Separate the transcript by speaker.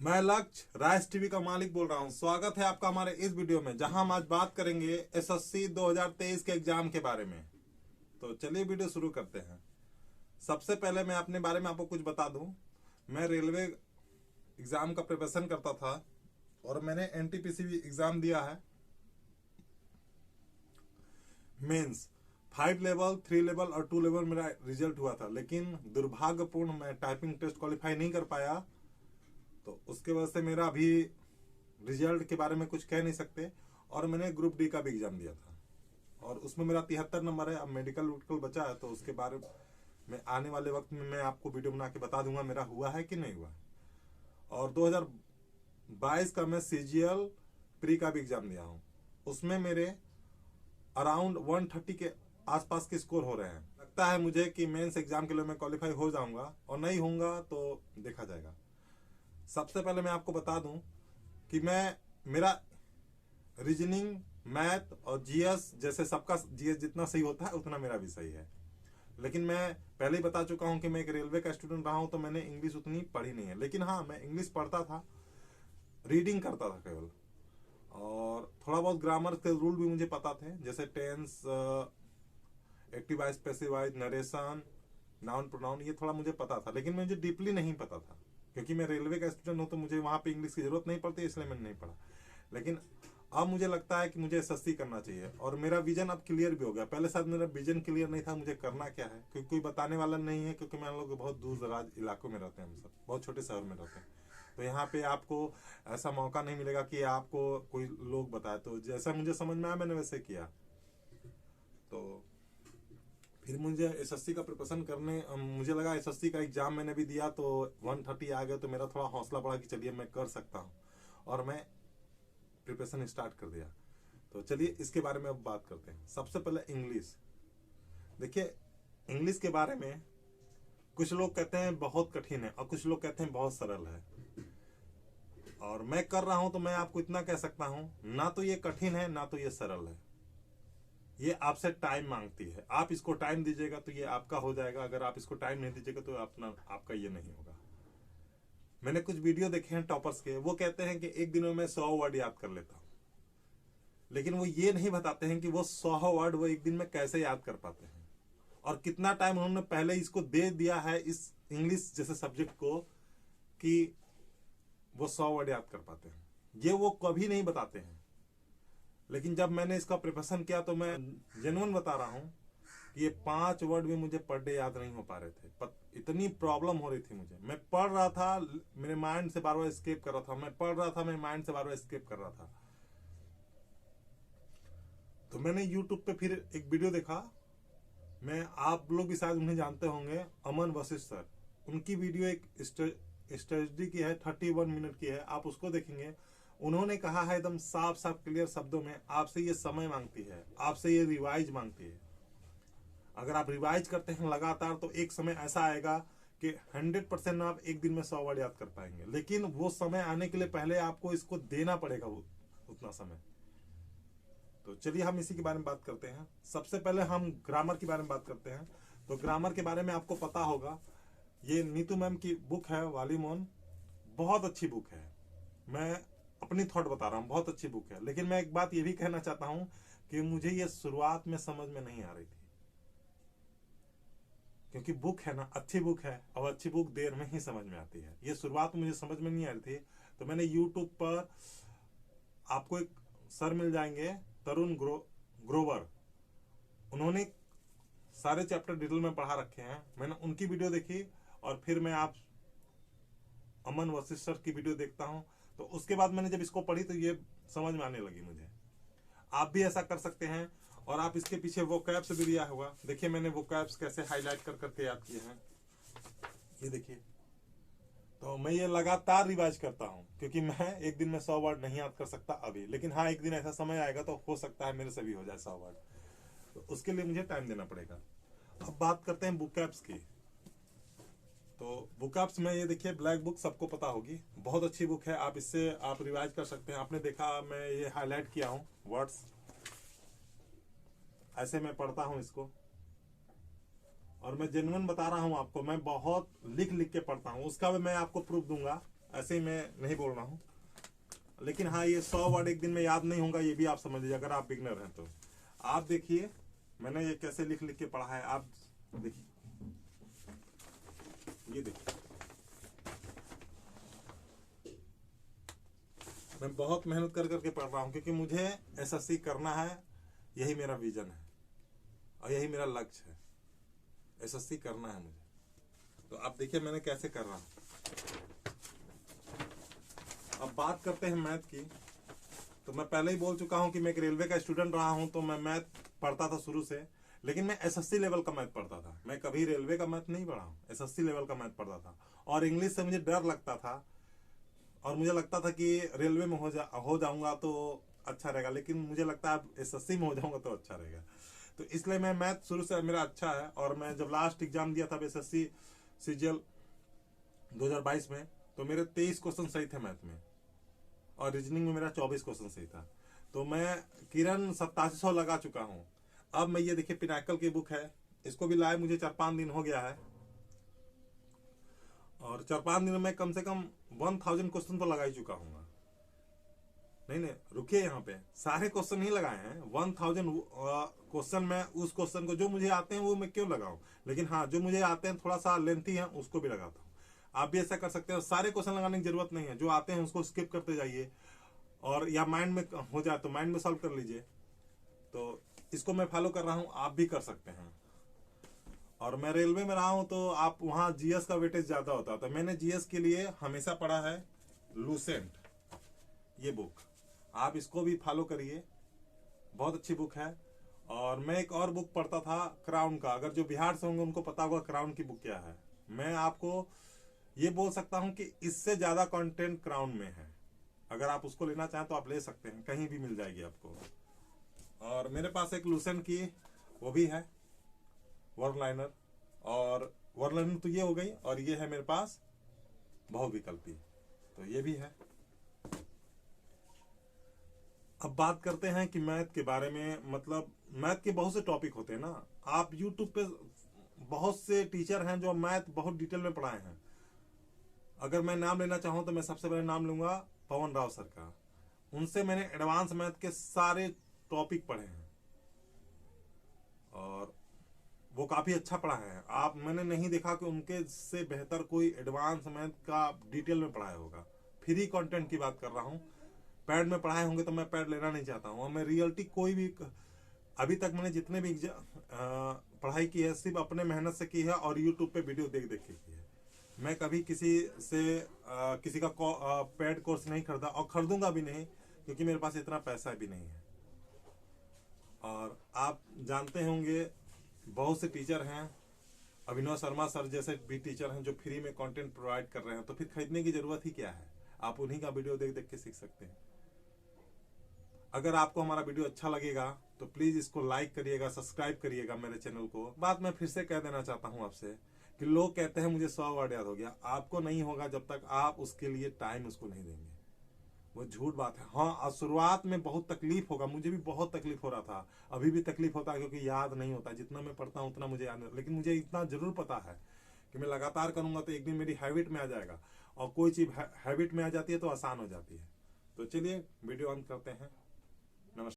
Speaker 1: मैं लक्ष्य rice TV का मालिक बोल रहा हूं। स्वागत है आपका हमारे इस वीडियो में, जहां हम आज बात करेंगे एसएससी 2023 के एग्जाम के बारे में। तो चलिए वीडियो शुरू करते हैं। सबसे पहले मैं अपने बारे में आपको कुछ बता दूं। मैं रेलवे एग्जाम का प्रिपरेशन करता था और मैंने एनटीपीसी भी एग्जाम दिया है। मेंस 5 लेवल, 3 लेवल और 2 लेवल मेरा रिजल्ट हुआ था, लेकिन दुर्भाग्यपूर्ण मैं टाइपिंग टेस्ट क्वालिफाई नहीं कर पाया। तो उसके वजह से मेरा अभी रिजल्ट के बारे में कुछ कह नहीं सकते। और मैंने ग्रुप डी का भी एग्जाम दिया था और उसमें मेरा 73 नंबर है। अब मेडिकल वुडिकल बचा है, तो उसके बारे में आने वाले वक्त में मैं आपको वीडियो बना के बता दूंगा मेरा हुआ है कि नहीं हुआ। और 2022 का मैं सीजीएल प्री का भी एग्जाम दिया हूँ। उसमें मेरे अराउंड 130 के आसपास के स्कोर हो रहे हैं। लगता है मुझे कि मेंस एग्जाम के लिए मैं क्वालिफाई हो जाऊंगा, और नहीं होऊंगा तो देखा जाएगा। सबसे पहले मैं आपको बता दूं कि मेरा रीजनिंग, मैथ और जीएस, जैसे सबका जीएस जितना सही होता है उतना मेरा भी सही है। लेकिन मैं पहले ही बता चुका हूं कि मैं एक रेलवे का स्टूडेंट रहा हूं, तो मैंने इंग्लिश उतनी पढ़ी नहीं है। लेकिन हाँ, मैं इंग्लिश पढ़ता था, रीडिंग करता था केवल, और थोड़ा बहुत ग्रामर के रूल भी मुझे पता थे, जैसे tense, active voice, passive voice, narration, noun pronoun, ये थोड़ा मुझे पता था। लेकिन मुझे डीपली नहीं पता था, क्योंकि मैं रेलवे का स्टूडेंट हूं, तो मुझे वहां पे इंग्लिश की जरूरत नहीं पड़ती, इसलिए मैंने नहीं पढ़ा। लेकिन अब मुझे लगता है कि मुझे एसएससी करना चाहिए, और मेरा विजन अब क्लियर भी हो गया। पहले शायद मेरा विजन क्लियर नहीं था मुझे करना क्या है, क्योंकि कोई बताने वाला नहीं है। क्योंकि मैं लोग बहुत दूर दराज इलाकों में रहते हैं, हम सब बहुत छोटे शहर में रहते हैं, तो यहाँ पे आपको ऐसा मौका नहीं मिलेगा कि आपको कोई लोग बताए। तो जैसा मुझे समझ में आया मैंने वैसे किया। तो फिर मुझे एसएससी का प्रिपरेशन करने, मुझे लगा एसएससी का एग्जाम मैंने भी दिया तो 130 आ गया, तो मेरा थोड़ा हौसला बढ़ा कि चलिए मैं कर सकता हूँ, और मैं प्रिपरेशन स्टार्ट कर दिया। तो चलिए इसके बारे में अब बात करते हैं। सबसे पहले इंग्लिश। देखिए, इंग्लिश के बारे में कुछ लोग कहते हैं बहुत कठिन है, और कुछ लोग कहते हैं बहुत सरल है। और मैं कर रहा हूं तो मैं आपको इतना कह सकता हूं, ना तो ये कठिन है ना तो ये सरल है। ये आपसे टाइम मांगती है। आप इसको टाइम दीजिएगा तो ये आपका हो जाएगा, अगर आप इसको टाइम नहीं दीजिएगा तो आपका ये नहीं होगा। मैंने कुछ वीडियो देखे हैं टॉपर्स के, वो कहते हैं कि एक दिन में मैं 100 वर्ड याद कर लेता हूं, लेकिन वो ये नहीं बताते हैं कि वो 100 वर्ड वो एक दिन में कैसे याद कर पाते हैं, और कितना टाइम उन्होंने पहले इसको दे दिया है, इस इंग्लिश जैसे सब्जेक्ट को, कि वो 100 वर्ड याद कर पाते हैं। ये वो कभी नहीं बताते हैं। लेकिन जब मैंने इसका प्रिपरेशन किया तो मैं जेन्युइन बता रहा हूं कि ये 5 वर्ड भी मुझे पर डे याद नहीं हो पा रहे थे। इतनी प्रॉब्लम हो रही थी मुझे। मैं पढ़ रहा था, मेरे माइंड से बार बार एस्केप कर रहा था, मैं पढ़ रहा था, मेरे माइंड से बार बार एस्केप कर रहा था। तो मैंने यूट्यूब पे फिर एक वीडियो देखा। आप लोग भी शायद उन्हें जानते होंगे, अमन वशिष्ठ सर। उनकी वीडियो एक स्टडी की है, 31 मिनट की है, आप उसको देखेंगे। उन्होंने कहा है एकदम साफ साफ क्लियर शब्दों में, आपसे ये समय मांगती है, आपसे ये रिवाइज मांगती है। अगर आप रिवाइज करते हैं लगातार तो एक समय ऐसा आएगा कि 100% आप एक दिन में 100 वर्ड याद कर पाएंगे। लेकिन वो समय आने के लिए पहले आपको इसको देना पड़ेगा उतना समय। तो चलिए हम इसी के बारे में बात करते हैं। सबसे पहले हम ग्रामर के बारे में बात करते हैं। तो ग्रामर के बारे में आपको पता होगा, ये नीतू मैम की बुक है, वालीमोन। बहुत अच्छी बुक है। मैं अपनी थॉट बता रहा हूँ, बहुत अच्छी बुक है। लेकिन मैं एक बात ये भी कहना चाहता हूं कि मुझे ये शुरुआत में समझ में नहीं आ रही थी, क्योंकि बुक है ना, अच्छी बुक है, और अच्छी बुक देर में ही समझ में आती है। ये शुरुआत मुझे समझ में नहीं आ रही थी। तो मैंने यूट्यूब पर, आपको एक सर मिल जाएंगे, तरुण ग्रोवर। उन्होंने सारे चैप्टर डिटेल में पढ़ा रखे हैं। मैंने उनकी वीडियो देखी, और फिर मैं अमन वशिष्ठ सर की वीडियो देखता हूं। तो उसके बाद मैंने जब इसको पढ़ी तो ये समझ में आने लगी मुझे। आप भी ऐसा कर सकते हैं। और आप इसके पीछे वोकैब्स भी दिया होगा। देखिए मैंने वोकैब्स कैसे हाईलाइट कर करके याद किए हैं, ये देखिए। तो मैं ये लगातार रिवाइज करता हूं, क्योंकि मैं एक दिन में 100 वर्ड नहीं याद कर सकता अभी। लेकिन हाँ, एक दिन ऐसा समय आएगा तो हो सकता है मेरे से भी हो जाए 100 वर्ड। तो उसके लिए मुझे टाइम देना पड़ेगा। अब बात करते हैं वोकैब्स की। तो वोकैब्स में ये देखिए, ब्लैक बुक सबको पता होगी, बहुत अच्छी बुक है। आप इससे आप रिवाइज कर सकते हैं। आपने देखा मैं ये हाईलाइट किया हूं वर्ड्स, ऐसे मैं पढ़ता हूं इसको। और मैं जेन्युइन बता रहा हूं आपको, मैं बहुत लिख लिख के पढ़ता हूं। उसका भी मैं आपको प्रूफ दूंगा। ऐसे ही मैं नहीं बोल रहा हूँ, लेकिन हाँ ये 100 वर्ड एक दिन में याद नहीं होगा, ये भी आप समझ लीजिए अगर आप बिगनर हैं तो। आप देखिए मैंने ये कैसे लिख लिख के पढ़ा है, आप देखिए, ये देखिए मैं बहुत मेहनत कर करके पढ़ रहा हूँ, क्योंकि मुझे एसएससी करना है, यही मेरा विजन है और यही मेरा लक्ष्य है, एसएससी करना है मुझे। तो आप देखिए मैंने कैसे कर रहा हूँ। अब बात करते हैं मैथ की। तो मैं पहले ही बोल चुका हूं कि मैं एक रेलवे का स्टूडेंट रहा हूं, तो मैं मैथ पढ़ता था शुरू से, लेकिन मैं एसएससी लेवल का मैथ पढ़ता था। मैं कभी रेलवे का मैथ नहीं पढ़ा हूं, एसएससी लेवल का मैथ पढ़ता था। और इंग्लिश से मुझे डर लगता था और मुझे लगता था कि रेलवे में हो जाऊंगा तो अच्छा रहेगा, लेकिन मुझे लगता है एसएससी में हो जाऊंगा तो अच्छा रहेगा। तो इसलिए मैं मैथ शुरू से मेरा अच्छा है। और मैं जब लास्ट एग्जाम दिया था एसएससी सीजीएल 2022 में, तो मेरे 23 क्वेश्चन सही थे मैथ में और रीजनिंग में मेरा 24 क्वेश्चन सही था। तो मैं किरण 8700 लगा चुका हूं। अब मैं ये देखिए पिनाकल की बुक है, इसको भी लाए मुझे 4-5 दिन हो गया है, और 4-5 दिन में कम से कम 1000 क्वेश्चन तो लगा ही चुका हूँ। नहीं रुकिए, यहाँ पे सारे क्वेश्चन नहीं लगाए हैं। 1000 क्वेश्चन में उस क्वेश्चन को जो मुझे आते हैं वो मैं क्यों लगाऊं, लेकिन हाँ जो मुझे आते हैं थोड़ा सा लेंथी है उसको भी लगाता हूँ। आप भी ऐसा कर सकते हो, सारे क्वेश्चन लगाने की जरूरत नहीं है, जो आते हैं उसको स्किप करते जाइए, और या माइंड में हो जाए तो माइंड में सॉल्व कर लीजिए। तो इसको मैं फॉलो कर रहा हूँ, आप भी कर सकते हैं। और मैं रेलवे में रहा हूँ तो आप वहाँ जीएस का वेटेज ज्यादा होता है, तो मैंने जीएस के लिए हमेशा पढ़ा है लूसेंट, ये बुक, आप इसको भी फॉलो करिए, बहुत अच्छी बुक है। और मैं एक और बुक पढ़ता था क्राउन का, अगर जो बिहार से होंगे उनको पता होगा क्राउन की बुक क्या है। मैं आपको ये बोल सकता हूं कि इससे ज्यादा कंटेंट क्राउन में है, अगर आप उसको लेना चाहें तो आप ले सकते हैं, कहीं भी मिल जाएगी आपको। और मेरे पास एक लूसेंट की वो भी है वर्ड लाइनर, और वर्ड लाइनर तो ये हो गई, और ये है मेरे पास बहुविकल्पी, तो ये भी है। अब बात करते हैं कि मैथ के बारे में, मतलब मैथ के बहुत से टॉपिक होते हैं ना, आप यूट्यूब पे बहुत से टीचर हैं जो मैथ बहुत डिटेल में पढ़ाए हैं। अगर मैं नाम लेना चाहूँ तो मैं सबसे पहले नाम लूंगा पवन राव सर का, उनसे मैंने एडवांस मैथ के सारे टॉपिक पढ़े हैं और वो काफी अच्छा पढ़ाए हैं। आप मैंने नहीं देखा कि उनके से बेहतर कोई एडवांस मैथ का डिटेल में पढ़ाया होगा। फ्री कंटेंट की बात कर रहा हूँ, पैड में पढ़ाए होंगे तो मैं पैड लेना नहीं चाहता हूँ। और मैं रियलिटी कोई भी, अभी तक मैंने जितने भी पढ़ाई की है सिर्फ अपने मेहनत से की है और यूट्यूब पे वीडियो देख देख के की है। मैं कभी किसी से किसी का पैड कोर्स नहीं खरीदा और खरीदूंगा भी नहीं, क्योंकि मेरे पास इतना पैसा भी नहीं है। और आप जानते होंगे बहुत से टीचर हैं, अभिनव शर्मा सर जैसे भी टीचर हैं जो फ्री में कंटेंट प्रोवाइड कर रहे हैं, तो फिर खरीदने की जरूरत ही क्या है, आप उन्हीं का वीडियो देख देख के सीख सकते हैं। अगर आपको हमारा वीडियो अच्छा लगेगा तो प्लीज इसको लाइक करिएगा, सब्सक्राइब करिएगा मेरे चैनल को। बात मैं फिर से कह देना चाहता हूं आपसे कि लोग कहते हैं मुझे 100 वर्ड याद हो गया, आपको नहीं होगा जब तक आप उसके लिए टाइम उसको नहीं देंगे, वो झूठ बात है। हाँ शुरुआत में बहुत तकलीफ होगा, मुझे भी बहुत तकलीफ हो रहा था, अभी भी तकलीफ होता है, क्योंकि याद नहीं होता, जितना मैं पढ़ता हूँ उतना मुझे याद नहीं, लेकिन मुझे इतना जरूर पता है कि मैं लगातार करूंगा तो एक दिन मेरी हैबिट में आ जाएगा, और कोई चीज हैबिट में आ जाती है तो आसान हो जाती है। तो चलिए वीडियो ऑन करते हैं।